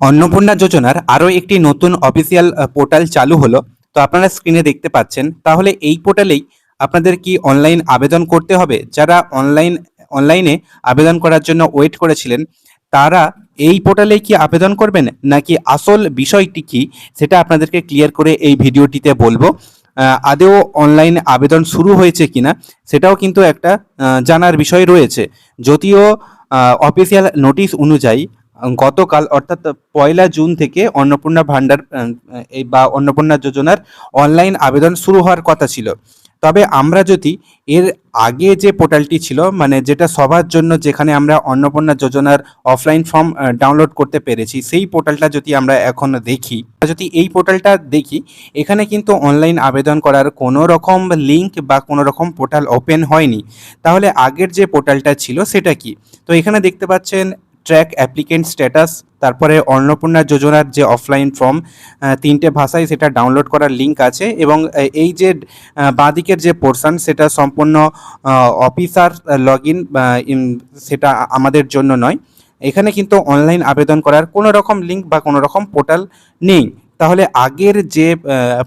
অন্নপূর্ণা যোজনার আরও একটি নতুন অফিসিয়াল পোর্টাল চালু হলো। তো আপনারা স্ক্রিনে দেখতে পাচ্ছেন। তাহলে এই পোর্টালেই আপনাদের কি অনলাইন আবেদন করতে হবে? যারা অনলাইনে আবেদন করার জন্য ওয়েট করেছিলেন, তারা এই পোর্টালেই কি আবেদন করবেন, নাকি আসল বিষয়টি কি সেটা আপনাদেরকে ক্লিয়ার করে এই ভিডিওটিতে বলবো। আদৌ অনলাইন আবেদন শুরু হয়েছে কিনা সেটাও কিন্তু একটা জানার বিষয় রয়েছে। যদিও অফিসিয়াল নোটিশ অনুযায়ী গতকাল অর্থাৎ 1 জুন থেকে অন্নপূর্ণা ভান্ডার বা অন্নপূর্ণা যোজনার অনলাইন আবেদন শুরু হওয়ার কথা ছিল। তবে আমরা যদি এর আগে যে পোর্টালটি ছিল, মানে যেটা সবার জন্য, যেখানে আমরা অন্নপূর্ণা যোজনার অফলাইন ফর্ম ডাউনলোড করতে পেরেছি, সেই পোর্টালটা যদি আমরা এখন দেখি, যদি এই পোর্টালটা দেখি, এখানে কিন্তু অনলাইন আবেদন করার কোনো রকম লিঙ্ক বা কোনো রকম পোর্টাল ওপেন হয়নি। তাহলে আগের যে পোর্টালটা ছিল সেটা কি? তো এখানে দেখতে পাচ্ছেন ট্র্যাক অ্যাপ্লিকেন্ট স্ট্যাটাস, তারপরে অন্নপূর্ণা যোজনার যে অফলাইন ফর্ম 3টে ভাষায় সেটা ডাউনলোড করার লিঙ্ক আছে, এবং এই যে বাঁদিকের যে পোর্শন সেটা সম্পূর্ণ অফিসার লগ ইন, সেটা আমাদের জন্য নয়। এখানে কিন্তু অনলাইন আবেদন করার কোনো রকম লিঙ্ক বা কোনো রকম পোর্টাল নেই। তাহলে আগের যে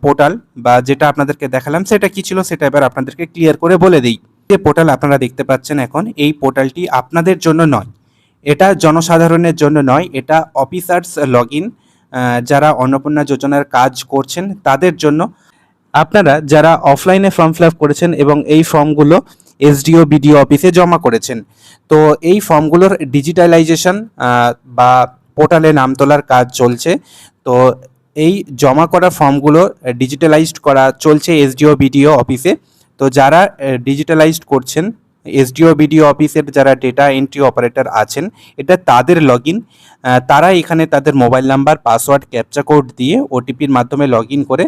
পোর্টাল বা যেটা আপনাদেরকে দেখালাম সেটা কি ছিল, সেটা এবার আপনাদেরকে ক্লিয়ার করে বলে দিই। যে পোর্টাল আপনারা দেখতে পাচ্ছেন এখন, এই পোর্টালটি আপনাদের জন্য নয়, এটা জনসাধারণের জন্য নয়, এটা অফিসার্স লগ ইন, যারা অন্নপূর্ণা যোজনার কাজ করছেন তাদের জন্য। আপনারা যারা অফলাইনে ফর্ম ফিল আপ করেছেন এবং এই ফর্মগুলো এসডিও বিডিও অফিসে জমা করেছেন, তো এই ফর্মগুলোর ডিজিটালাইজেশন বা পোর্টালে নাম তোলার কাজ চলছে। তো এই জমা করা ফর্মগুলো ডিজিটালাইজড করা চলছে এসডিও বিডিও অফিসে। তো যারা ডিজিটালাইজড করছেন, এসডিও বিডিও অফিসের যারা ডেটা এন্ট্রি অপারেটর আছেন, এটা তাদের লগ ইন। তারা এখানে তাদের mobile number, password, captcha code দিয়ে ওটিপির মাধ্যমে লগ ইন করে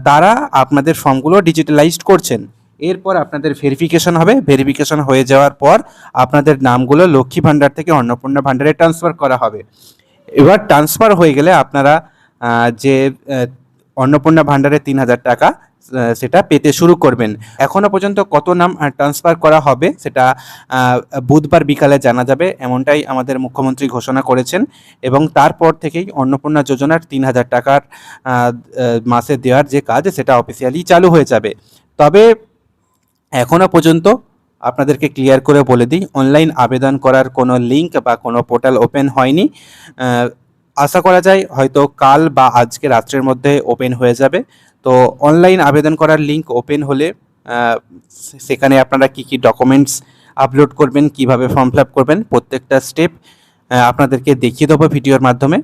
তারা আপনাদের ফর্মগুলো ডিজিটালাইজড করছেন। এরপর আপনাদের ভেরিফিকেশন হবে। ভেরিফিকেশন হয়ে যাওয়ার পর আপনাদের নামগুলো লক্ষ্মী ভাণ্ডার থেকে অন্নপূর্ণা ভাণ্ডারে ট্রান্সফার করা হবে। এবার ট্রান্সফার হয়ে গেলে আপনারা যে অন্নপূর্ণা ভাণ্ডারে 3,000 টাকা সেটা পেতে শুরু করবেন। এখনো পর্যন্ত কত নাম ট্রান্সফার করা হবে সেটা বুধবার বিকালে জানা যাবে, এমনটাই আমাদের মুখ্যমন্ত্রী ঘোষণা করেছেন। এবং তারপর থেকেই অন্নপূর্ণা যোজনার 3,000 টাকার মাসে দেওয়ার যে কাজ সেটা অফিসিয়ালি চালু হয়ে যাবে। তবে এখনো পর্যন্ত আপনাদেরকে ক্লিয়ার করে বলে দিই, অনলাইন আবেদন করার কোনো লিঙ্ক বা কোনো পোর্টাল ওপেন হয়নি। আশা করা যায় হয়তো কাল বা আজকে রাত্রের মধ্যে ওপেন হয়ে যাবে। তো অনলাইন আবেদন করার লিঙ্ক ওপেন হলে সেখানে আপনারা কি কি ডকুমেন্টস আপলোড করবেন, কিভাবে ফর্ম ফিল আপ করবেন, প্রত্যেকটা স্টেপ আপনাদেরকে দেখিয়ে দেবো ভিডিওর মাধ্যমে।